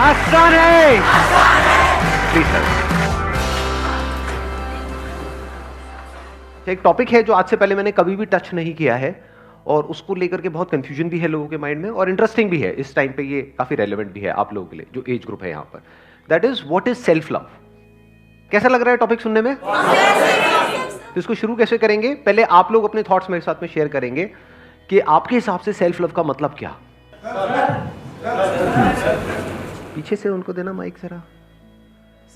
आसान है। Please sir. एक टॉपिक है जो आज से पहले मैंने कभी भी टच नहीं किया है और उसको लेकर के बहुत कंफ्यूजन भी है लोगों के माइंड में और इंटरेस्टिंग भी है। इस टाइम पे ये काफी रेलेवेंट भी है आप लोगों के लिए जो एज ग्रुप है यहां पर। That is what is self love. कैसा लग रहा है टॉपिक सुनने में? तो इसको शुरू कैसे करेंगे? पहले आप लोग अपने थॉट्स मेरे साथ में शेयर करेंगे कि आपके हिसाब से सेल्फ लव का मतलब क्या। पीछे से उनको देना माइक जरा।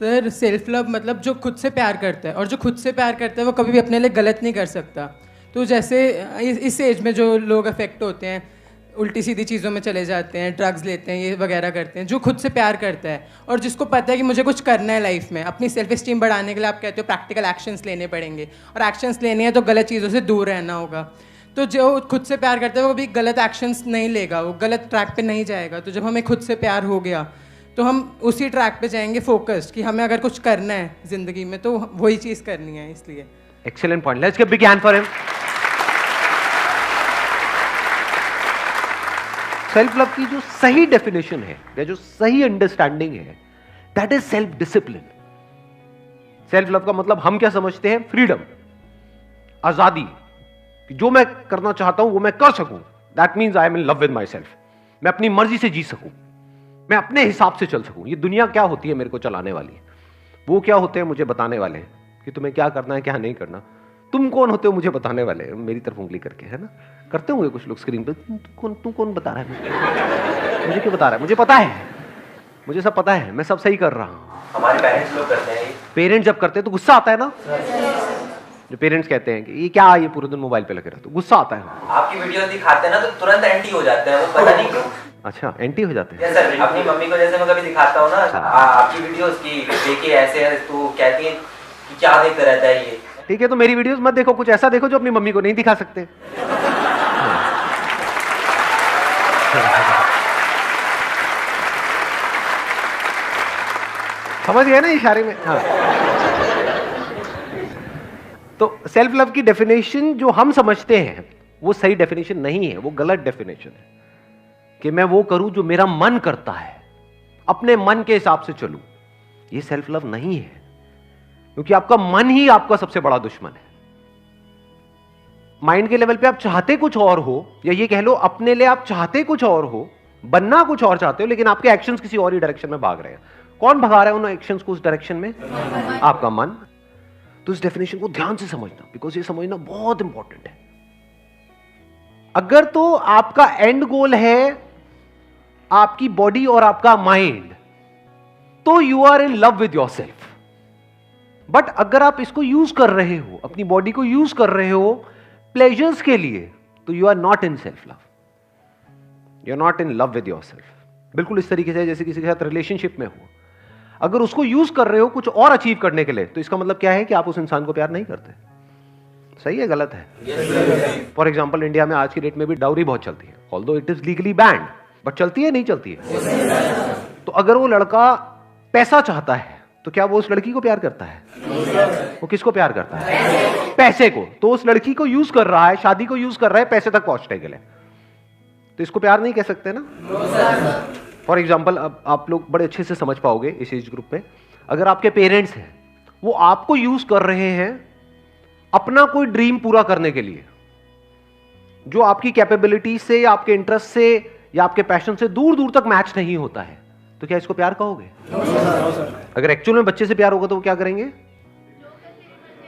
सर, सेल्फ लव मतलब जो खुद से प्यार करता है, और जो खुद से प्यार करता है वो कभी भी अपने लिए गलत नहीं कर सकता। तो जैसे इस एज में जो लोग अफेक्ट होते हैं, उल्टी सीधी चीज़ों में चले जाते हैं, ड्रग्स लेते हैं, ये वगैरह करते हैं, जो खुद से प्यार करता है और जिसको पता है कि मुझे कुछ करना है लाइफ में, अपनी सेल्फ स्टीम बढ़ाने के लिए आप कहते हो प्रैक्टिकल एक्शंस लेने पड़ेंगे, और एक्शंस लेने हैं तो गलत चीज़ों से दूर रहना होगा। तो जो खुद से प्यार करता है वो कभी गलत एक्शंस नहीं लेगा, वो गलत ट्रैक पे नहीं जाएगा। तो जब हमें खुद से प्यार हो गया तो हम उसी ट्रैक पे जाएंगे फोकस्ड, कि हमें अगर कुछ करना है जिंदगी में तो वही चीज़ करनी है। इसलिए excellent point. Let's give big hand for him. Self love की जो सही डेफिनेशन है या जो सही अंडरस्टैंडिंग है, that is self discipline. Self love का मतलब हम क्या समझते हैं? फ्रीडम, आजादी, कि जो मैं करना चाहता हूं वो मैं कर सकूं। That means I am in love with my self. मैं अपनी मर्जी से जी सकूं, मैं अपने हिसाब से चल सकूं। ये दुनिया क्या होती है मेरे को चलाने वाली, वो क्या होते हैं मुझे बताने वाले हैं कि तुम्हें क्या करना है क्या नहीं करना। तुम कौन होते हो मुझे बताने वाले, मेरी तरफ उंगली करके, है ना? करते होंगे कुछ लोग स्क्रीन पे। तू कौन बता रहा है मुझे क्यों बता रहा है? मुझे पता है, मुझे सब पता है, मैं सब सही कर रहा हूं। हमारे पेरेंट्स लोग करते हैं। पेरेंट्स जब करते हैं तो गुस्सा आता है ना। जो पेरेंट्स कहते हैं कि ये क्या, ये पूरे दिन मोबाइल पे लगे रहते, तो गुस्सा आता है। आपकी वीडियोस दिखाते हैं ना तो तुरंत एंटी हो जाते हैं, वो पता नहीं क्यों। अच्छा, एंटी हो जाते हैं। यस सर, अपनी मम्मी को जैसे मैं कभी दिखाता हूँ ना आपकी वीडियोस की, देखिए ऐसे है तो कहती है कि क्या देखते रहता है ये। ठीक है, तो मेरी वीडियोस मत देखो, कुछ ऐसा देखो जो अपनी मम्मी को नहीं दिखा सकते। समझ गए ना इशारे में? हाँ। तो सेल्फ लव की डेफिनेशन जो हम समझते हैं वो सही डेफिनेशन नहीं है, वो गलत डेफिनेशन है। कि मैं वो करूं जो मेरा मन करता है, अपने मन के हिसाब से चलूं, ये सेल्फ लव नहीं है। क्योंकि आपका मन ही आपका सबसे बड़ा दुश्मन है। माइंड के लेवल पे आप चाहते कुछ और हो, या ये कह लो अपने लिए आप चाहते कुछ और हो, बनना कुछ और चाहते हो, लेकिन आपके एक्शंस किसी और ही डायरेक्शन में भाग रहे हैं। कौन भगा रहा है उन एक्शंस को उस डायरेक्शन में? आपका मन। तो इस डेफिनेशन को ध्यान से समझना, बिकॉज ये समझना बहुत इंपॉर्टेंट है। अगर तो आपका एंड गोल है आपकी बॉडी और आपका माइंड, तो you are in love with yourself. But अगर आप इसको यूज कर रहे हो, अपनी बॉडी को यूज कर रहे हो प्लेजर्स के लिए, तो you are not in self love, you are not in love with yourself. बिल्कुल इस तरीके से जैसे किसी के साथ रिलेशनशिप में हो, अगर उसको यूज कर रहे हो कुछ और अचीव करने के लिए, तो इसका मतलब क्या है कि आप उस इंसान को प्यार नहीं करते। सही है गलत है? फॉर एग्जाम्पल, इंडिया में आज की डेट में भी डाउरी बहुत चलती है, although it is legally band, but चलती है नहीं चलती है। तो अगर वो लड़का पैसा चाहता है तो क्या वो उस लड़की को प्यार करता है? वो किसको प्यार करता है? पैसे को। तो उस लड़की को यूज कर रहा है, शादी को यूज कर रहा है पैसे तक पहुंचने के लिए, तो इसको प्यार नहीं कह सकते ना। फॉर एग्जाम्पल, अब आप लोग बड़े अच्छे से समझ पाओगे इस एज ग्रुप में, अगर आपके पेरेंट्स हैं वो आपको यूज कर रहे हैं अपना कोई ड्रीम पूरा करने के लिए, जो आपकी कैपेबिलिटी से या आपके इंटरेस्ट से या आपके पैशन से दूर दूर तक मैच नहीं होता है, तो क्या इसको प्यार कहोगे? अगर एक्चुअल में बच्चे से प्यार होगा तो वो क्या करेंगे?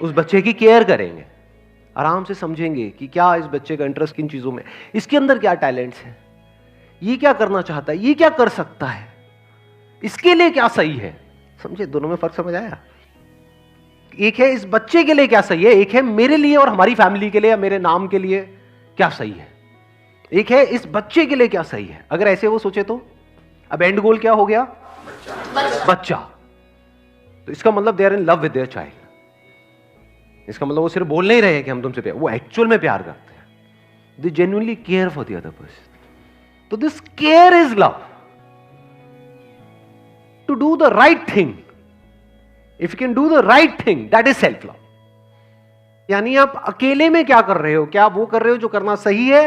उस बच्चे की केयर करेंगे, आराम से समझेंगे कि क्या इस बच्चे का इंटरेस्ट किन चीजों में, इसके अंदर क्या टैलेंट्स है, ये क्या करना चाहता है, ये क्या कर सकता है, इसके लिए क्या सही है। समझे? दोनों में फर्क समझ आया? एक है इस बच्चे के लिए क्या सही है, एक है मेरे लिए और हमारी फैमिली के लिए या मेरे नाम के लिए क्या सही है। एक है इस बच्चे के लिए क्या सही है। अगर ऐसे वो सोचे तो अब एंड गोल क्या हो गया? बच्चा। तो इसका मतलब they are in love with their child. इसका मतलब वो सिर्फ बोल नहीं रहे हैं कि हम तुमसे प्यार, वो एक्चुअल में प्यार करते हैं। They genuinely care for the other person. तो this care is love, to do the right thing. If you can do the right thing, that is self love. यानी आप अकेले में क्या कर रहे हो? क्या वो कर रहे हो जो करना सही है,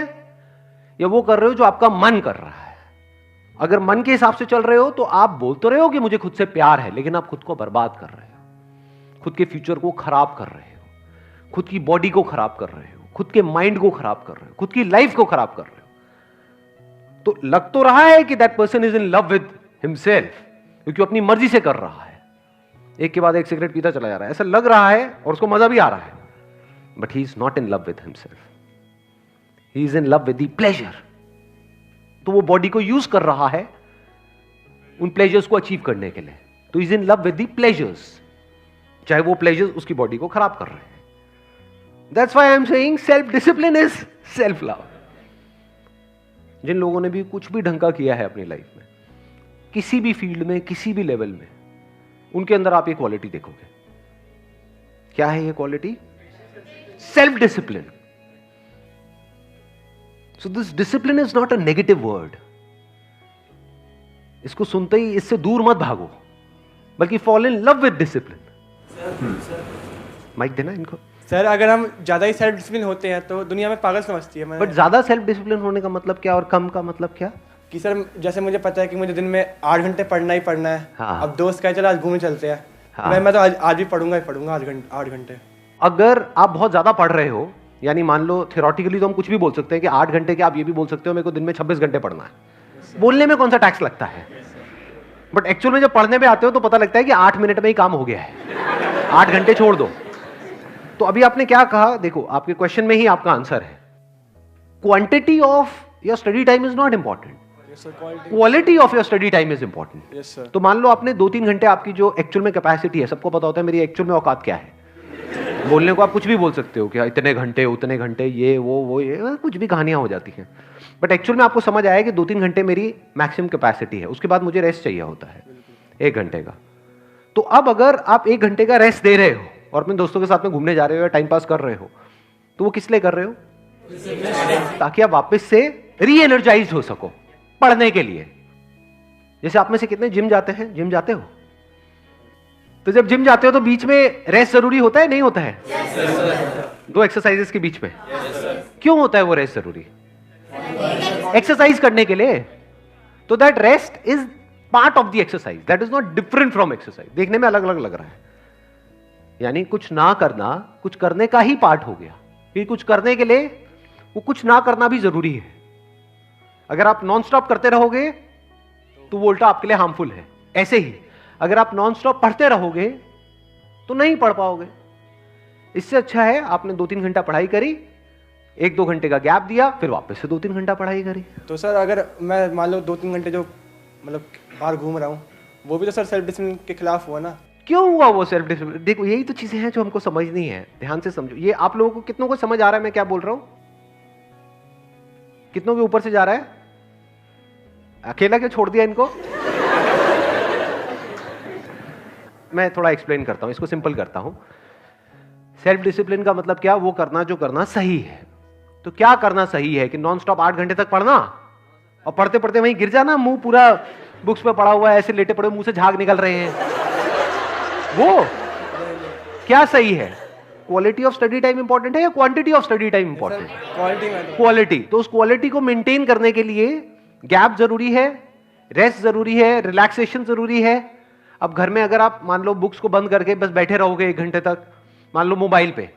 या वो कर रहे हो जो आपका मन कर रहा है? अगर मन के हिसाब से चल रहे हो तो आप बोल तो रहे हो कि मुझे खुद से प्यार है, लेकिन आप खुद को बर्बाद कर रहे हो, खुद के फ्यूचर को खराब कर रहे हो, खुद की बॉडी को खराब कर रहे हो, खुद के माइंड को खराब कर रहे हो, खुद की लाइफ को खराब कर रहे हो। तो लग तो रहा है कि that person is in love with himself, क्योंकि अपनी मर्जी से कर रहा है, एक के बाद एक सिगरेट पीता चला जा रहा है, ऐसा लग रहा है और उसको मजा भी आ रहा है, but he is not in love with himself, he is in love with the pleasure. तो वो बॉडी को यूज कर रहा है उन प्लेजर्स को अचीव करने के लिए, तो is in love with the pleasures, चाहे वो प्लेजर्स उसकी बॉडी को खराब कर रहे हैं। That's why I am saying self discipline is self love. जिन लोगों ने भी कुछ भी ढंग का किया है अपनी लाइफ में, किसी भी फील्ड में, किसी भी लेवल में, उनके अंदर आप ये क्वालिटी देखोगे। क्या है ये quality? Self discipline. So this discipline is not a negative word. इसको सुनते ही इससे दूर मत भागो, बल्कि fall in love with discipline. Mike देना इनको। सर अगर हम ज्यादा ही सेल्फ डिसिप्लिन होते हैं तो दुनिया में पागल समझती है। बट ज्यादा सेल्फ डिसिप्लिन होने का मतलब क्या और कम का मतलब क्या? कि सर जैसे मुझे पता है कि मुझे दिन में 8 घंटे पढ़ना ही पढ़ना है। हाँ। अब दोस्त कहे चलो आज घूमने चलते हैं। हाँ। मैं तो आज भी पढ़ूंगा 8 घंटे। अगर आप बहुत ज्यादा पढ़ रहे हो, यानी मान लो थियोरेटिकली तो हम कुछ भी बोल सकते हैं कि 8 घंटे के, आप ये भी बोल सकते हो मेरे को दिन में 26 घंटे पढ़ना है। बोलने में कौन सा टैक्स लगता है, बट एक्चुअल में जब पढ़ने में आते हो तो पता लगता है कि 8 मिनट में ही काम हो गया है, 8 घंटे छोड़ दो। तो अभी आपने क्या कहा, देखो आपके क्वेश्चन में ही आपका आंसर है। Quantity of your study time is not important, quality of your study time is important. तो मान लो आपने 2-3 घंटे, आपकी जो एक्चुअल में कैपेसिटी है, सबको पता होता है मेरी एक्चुअल में औकात क्या है। बोलने को आप कुछ भी बोल सकते हो कि इतने घंटे उतने घंटे, ये वो ये कुछ भी कहानियां हो जाती हैं, बट एक्चुअल में आपको समझ आया कि 2-3 घंटे मेरी मैक्सिमम कैपेसिटी है, उसके बाद मुझे रेस्ट चाहिए होता है 1 घंटे का। तो अब अगर आप 1 घंटे का रेस्ट दे रहे हो और अपने दोस्तों के साथ में घूमने जा रहे हो या टाइम पास कर रहे हो, तो वो किस लिए कर रहे हो? ताकि आप वापस से री एनर्जाइज हो सको पढ़ने के लिए। जैसे आप में से कितने जिम जाते हैं? जिम जाते हो? तो जब जिम जाते हो तो बीच में रेस्ट जरूरी होता है नहीं होता है? दो एक्सरसाइजेस के बीच में। क्यों होता है वो रेस्ट जरूरी? एक्सरसाइज करने के लिए। तो that rest is part of the exercise, that is not different from exercise. देखने में अलग अलग लग रहा है, यानी कुछ ना करना कुछ करने का ही पार्ट हो गया। फिर कुछ करने के लिए वो कुछ ना करना भी जरूरी है। अगर आप नॉन स्टॉप करते रहोगे तो वो उल्टा आपके लिए हार्मफुल है। ऐसे ही अगर आप नॉन स्टॉप पढ़ते रहोगे तो नहीं पढ़ पाओगे। इससे अच्छा है आपने 2-3 घंटा पढ़ाई करी, 1-2 घंटे का गैप दिया, फिर वापस से 2-3 घंटा पढ़ाई करी। तो सर अगर मैं मान लो 2-3 घंटे जो मतलब बाहर घूम रहा हूँ, वो भी तो सर सेल्फ डिसिप्लिन के खिलाफ हुआ ना। क्यों हुआ वो सेल्फ डिसिप्लिन? देखो यही तो चीजें हैं जो हमको समझनी है, ध्यान से समझो। ये आप लोगों को कितनों को समझ आ रहा है मैं क्या बोल रहा हूं? कितनों के ऊपर से जा रहा है? अकेला क्यों छोड़ दिया इनको? मैं थोड़ा एक्सप्लेन करता हूं, इसको सिंपल करता हूं। सेल्फ डिसिप्लिन का मतलब क्या? वो करना जो करना सही है। तो क्या करना सही है कि नॉन स्टॉप 8 घंटे तक पढ़ना और पढ़ते पढ़ते वहीं गिर जाना, मुंह पूरा बुक्स पे पड़ा हुआ है, ऐसे लेटे पड़े, मुंह से झाग निकल रहे हैं, वो क्या सही है? Quality of study time important है या quantity of study time important है? क्वालिटी। तो उस क्वालिटी को मेंटेन करने के लिए गैप जरूरी है, रेस्ट जरूरी है, रिलैक्सेशन जरूरी है। अब घर में अगर आप मान लो बुक्स को बंद करके बस बैठे रहोगे 1 घंटे तक, मान लो मोबाइल पे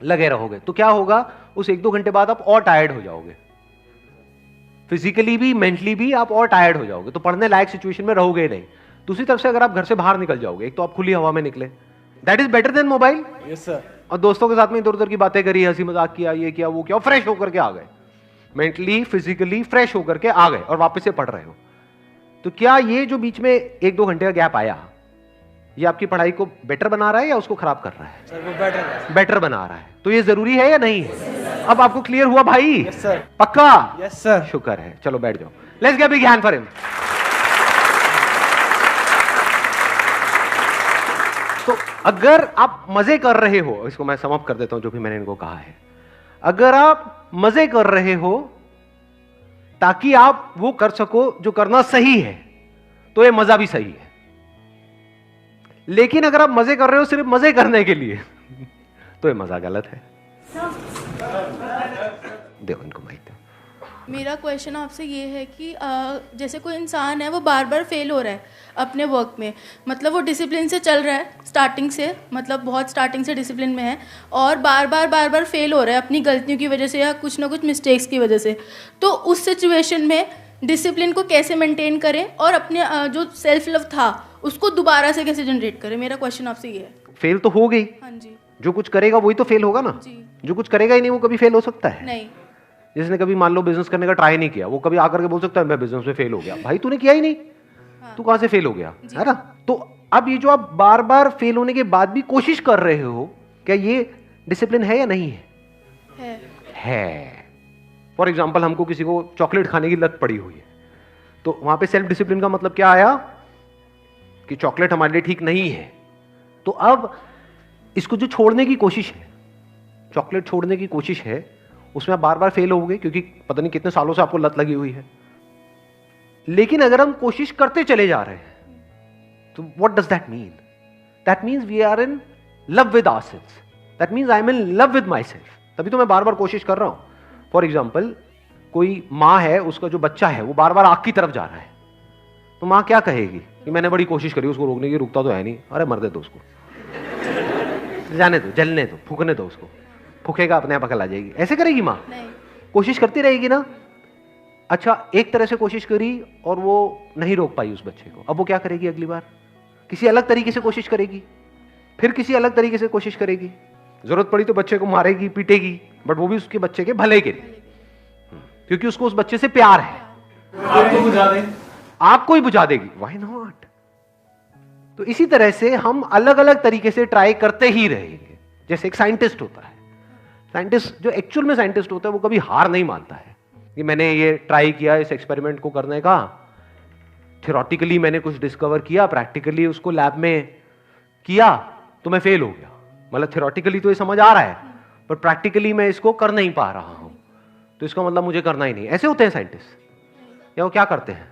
लगे रहोगे, तो क्या होगा? उस 1-2 घंटे बाद आप और टायर्ड हो जाओगे, फिजिकली भी मेंटली भी आप और टायर्ड हो जाओगे, तो पढ़ने लायक सिचुएशन में रहोगे नहीं। दूसरी तरफ से अगर आप घर से बाहर निकल जाओगे, एक तो आप खुली हवा में निकले, that is better than mobile. Yes sir. और दोस्तों के साथ में इधर उधर की बातें करी, हंसी मजाक किया, ये किया वो किया, फ्रेश होकर के आ गए, मेंटली फिजिकली फ्रेश होकर के आ गए और वापस से पढ़ रहे हो। तो क्या ये जो बीच में 1-2 घंटे का गैप आया, ये आपकी पढ़ाई को बेटर बना रहा है या उसको खराब कर रहा है? सर वो बेटर बना रहा है। तो ये जरूरी है या नहीं है? अब आपको क्लियर हुआ भाई? Yes sir. पक्का? Yes sir. शुक्र है। चलो बैठ जाओ। Let's give a big hand for him. तो अगर आप मजे कर रहे हो, इसको मैं सम अप कर देता हूं जो भी मैंने इनको कहा है। अगर आप मजे कर रहे हो ताकि आप वो कर सको जो करना सही है, तो ये मजा भी सही है। लेकिन अगर आप मजे कर रहे हो सिर्फ मजे करने के लिए, तो ये मजा गलत है। देखो इनको माइक दो। मेरा क्वेश्चन आपसे ये है कि जैसे कोई इंसान है वो बार बार फेल हो रहा है अपने वर्क में, मतलब वो डिसिप्लिन से चल रहा है स्टार्टिंग से, मतलब बहुत स्टार्टिंग से डिसिप्लिन में है, और बार बार फेल हो रहा है अपनी गलतियों की वजह से या कुछ ना कुछ मिस्टेक्स की वजह से। तो उस सिचुएशन में डिसिप्लिन को कैसे मेंटेन करें और अपने जो सेल्फ लव था उसको दोबारा से कैसे जनरेट करें? मेरा क्वेश्चन आपसे ये है। फेल तो हो गई, हाँ जी। जो कुछ करेगा वही तो फेल होगा ना। जी। जो कुछ करेगा ही नहीं वो कभी फेल हो सकता है? नहीं। जिसने कभी मान लो बिजनेस करने का ट्राई नहीं किया, वो कभी आकर के बोल सकता है मैं बिजनेस में फेल हो गया? भाई तूने किया ही नहीं। हाँ। तू कहां से फेल हो गया, है ना? तो अब ये जो आप बार बार फेल होने के बाद भी कोशिश कर रहे हो, क्या ये डिसिप्लिन है या नहीं है? है। फॉर एग्जाम्पल हमको किसी को चॉकलेट खाने की लत पड़ी हुई है, तो वहां पे सेल्फ डिसिप्लिन का मतलब क्या आया कि चॉकलेट हमारे लिए ठीक नहीं है। तो अब इसको जो छोड़ने की कोशिश है, चॉकलेट छोड़ने की कोशिश है, उसमें आप बार बार फेल होगे क्योंकि पता नहीं कितने सालों से आपको लत लगी हुई है। लेकिन अगर हम कोशिश करते चले जा रहे हैं तो what does that mean? That means we are in love with ourselves, that means I am in love with my self. तभी तो मैं बार बार कोशिश कर रहा हूं। फॉर एग्जाम्पल कोई माँ है, उसका जो बच्चा है वो बार बार आग की तरफ जा रहा है, तो माँ क्या कहेगी कि मैंने बड़ी कोशिश करी उसको रोकने की, रुकता तो है नहीं, अरे मर दे दो उसको, जाने दो, जलने दो, फूकने दो उसको, फूकेगा अपने आप अकल आ जाएगी। ऐसे करेगी माँ? कोशिश करती रहेगी ना। अच्छा, एक तरह से कोशिश करी और वो नहीं रोक पाई उस बच्चे को, अब वो क्या करेगी? अगली बार किसी अलग तरीके से कोशिश करेगी, फिर किसी अलग तरीके से कोशिश करेगी, जरूरत पड़ी तो बच्चे को मारेगी, पीटेगी, बट वो भी उसके बच्चे के भले के लिए, क्योंकि उसको उस बच्चे से प्यार है। आपको बुझा देगी, आपको ही बुझा देगी, व्हाई नॉट? तो इसी तरह से हम अलग अलग तरीके से ट्राई करते ही रहेंगे। जैसे एक साइंटिस्ट होता है, साइंटिस्ट जो एक्चुअल में साइंटिस्ट होता है वो कभी हार नहीं मानता है कि मैंने ये ट्राई किया इस एक्सपेरिमेंट को करने का, थ्योरेटिकली मैंने कुछ डिस्कवर किया, प्रैक्टिकली उसको लैब में किया तो मैं फेल हो गया। मतलब थ्योरेटिकली तो ये समझ आ रहा है पर प्रैक्टिकली मैं इसको कर नहीं पा रहा हूं, तो इसका मतलब मुझे करना ही नहीं। ऐसे होते हैं साइंटिस्ट। या वो क्या करते हैं?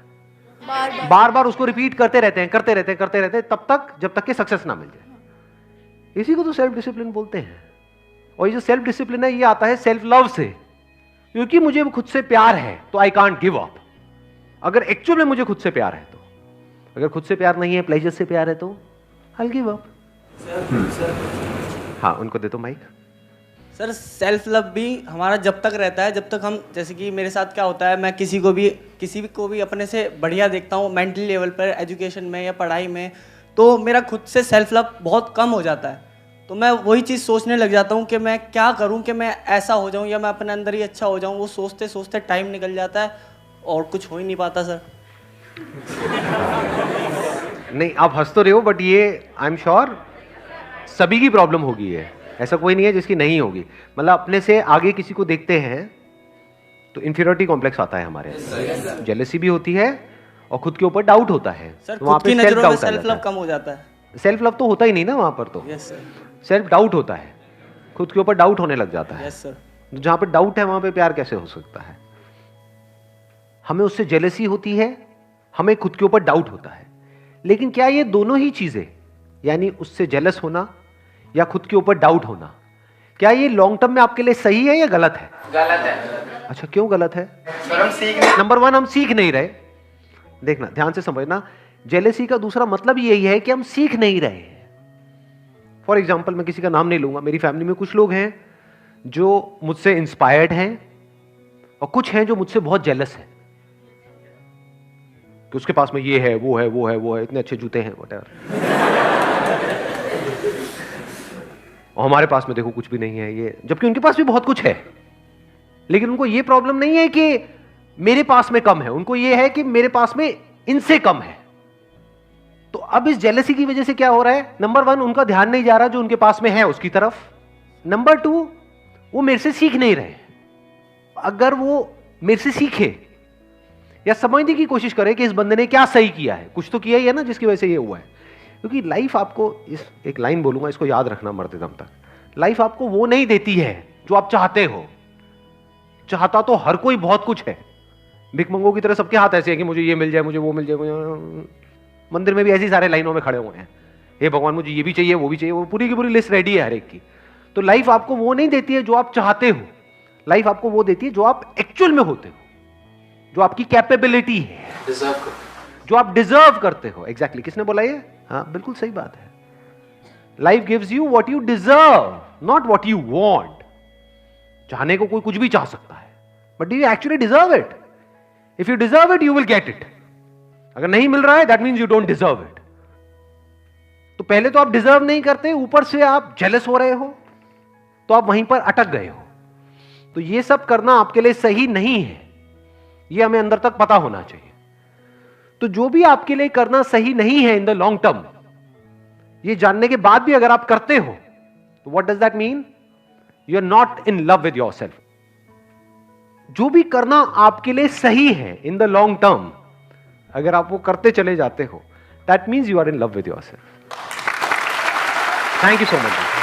बार बार उसको रिपीट करते रहते हैं, करते रहते हैं तब तक जब तक कि सक्सेस ना मिल जाए। इसी को तो सेल्फ डिसिप्लिन बोलते हैं। और ये जो सेल्फ डिसिप्लिन है ये आता है सेल्फ लव से, क्योंकि मुझे खुद से प्यार है तो आई कांट गिव अप। अगर एक्चुअल में मुझे खुद से प्यार है तो, अगर खुद से प्यार नहीं है, प्लेजर से प्यार है तो आई गिव अप। हाँ, उनको दे दो माइक। सर, सेल्फ लव भी हमारा जब तक रहता है जब तक हम, जैसे कि मेरे साथ क्या होता है, मैं किसी को भी अपने से बढ़िया देखता हूँ मेंटली लेवल पर, एजुकेशन में या पढ़ाई में, तो मेरा खुद से सेल्फ लव बहुत कम हो जाता है। तो मैं वही चीज़ सोचने लग जाता हूँ कि मैं क्या करूँ कि मैं ऐसा हो जाऊँ या मैं अपने अंदर ही अच्छा हो जाऊँ। वो सोचते सोचते टाइम निकल जाता है और कुछ हो ही नहीं पाता सर। नहीं, आप हंस तो रहे हो, बट ये आई एम श्योर सभी की प्रॉब्लम होगी है, ऐसा कोई नहीं है जिसकी नहीं होगी। मतलब अपने से आगे किसी को देखते हैं तो इंफीरियरिटी कॉम्प्लेक्स आता है हमारे, जेलसी भी होती है और खुद के ऊपर डाउट होता है। सर, तो वहाँ खुद की पे नजरों में सेल्फ लव कम हो जाता है। सेल्फ लव तो होता ही नहीं ना वहां पर, तो यस सर, सेल्फ डाउट होता है, खुद के ऊपर डाउट होने लग जाता है। Yes sir. जहां पे डाउट है वहां पे प्यार कैसे हो सकता है? हमें उससे जेलसी होती है, हमें खुद के ऊपर डाउट होता है। लेकिन क्या ये दोनों ही चीजें, यानी उससे जेलस होना या खुद के ऊपर डाउट होना, क्या ये लॉन्ग टर्म में आपके लिए सही है या गलत है? गलत है। अच्छा, क्यों गलत है? सर, हम सीख नहीं। नंबर वन, हम सीख नहीं रहे। देखना, ध्यान से समझना, जेलेसी का दूसरा मतलब यही है कि हम सीख नहीं रहे हैं। फॉर एग्जाम्पल, मैं किसी का नाम नहीं लूंगा, मेरी फैमिली में कुछ लोग हैं जो मुझसे इंस्पायर्ड हैं और कुछ हैं जो मुझसे बहुत जेलस हैं कि उसके पास में ये है, वो है, वो है, वो है, इतने अच्छे जूते हैं, व्हाटएवर, और हमारे पास में देखो कुछ भी नहीं है ये, जबकि उनके पास भी बहुत कुछ है। लेकिन उनको ये प्रॉब्लम नहीं है कि मेरे पास में कम है, उनको ये है कि मेरे पास में इनसे कम है। तो अब इस जेलसी की वजह से क्या हो रहा है? नंबर वन, उनका ध्यान नहीं जा रहा जो उनके पास में है उसकी तरफ। नंबर टू, वो मेरे से सीख नहीं रहे। अगर वो मेरे से सीखे या समझने की कोशिश करे कि इस बंदे ने क्या सही किया है, कुछ तो किया ही है ना जिसकी वजह से ये हुआ है। क्योंकि लाइफ आपको, इस एक लाइन बोलूंगा, इसको याद रखना मरते दम तक, लाइफ आपको वो नहीं देती है जो आप चाहते हो। चाहता तो हर कोई बहुत कुछ है, भिखमंगों की तरह सबके हाथ ऐसे हैं कि मुझे ये मिल जाए, मुझे वो मिल जाए, मुझे। मंदिर में भी ऐसी सारे लाइनों में खड़े हुए हैं, हे भगवान मुझे ये भी चाहिए, वो भी चाहिए, वो पूरी की पूरी लिस्ट रेडी है हर एक की। तो लाइफ आपको वो नहीं देती है जो आप चाहते हो, लाइफ आपको वो देती है जो आप एक्चुअल में होते हो। जो आपकी कैपेबिलिटी है, जो आप डिजर्व करते हो। एग्जैक्टली किसने बोला ये? हाँ, बिल्कुल सही बात है। Life gives you what you deserve, not what you want. चाहने को कोई कुछ भी चाह सकता है, but do you actually deserve it? If you deserve it, you will get it. अगर नहीं मिल रहा है, that means you don't deserve it. तो पहले तो आप डिजर्व नहीं करते, ऊपर से आप जेलस हो रहे हो, तो आप वहीं पर अटक गए हो। तो ये सब करना आपके लिए सही नहीं है, ये हमें अंदर तक पता होना चाहिए। तो जो भी आपके लिए करना सही नहीं है इन द लॉन्ग टर्म, ये जानने के बाद भी अगर आप करते हो, तो what does that mean? You are not in love with yourself. जो भी करना आपके लिए सही है इन द लॉन्ग टर्म, अगर आप वो करते चले जाते हो, that means you are in love with yourself. Thank you so much.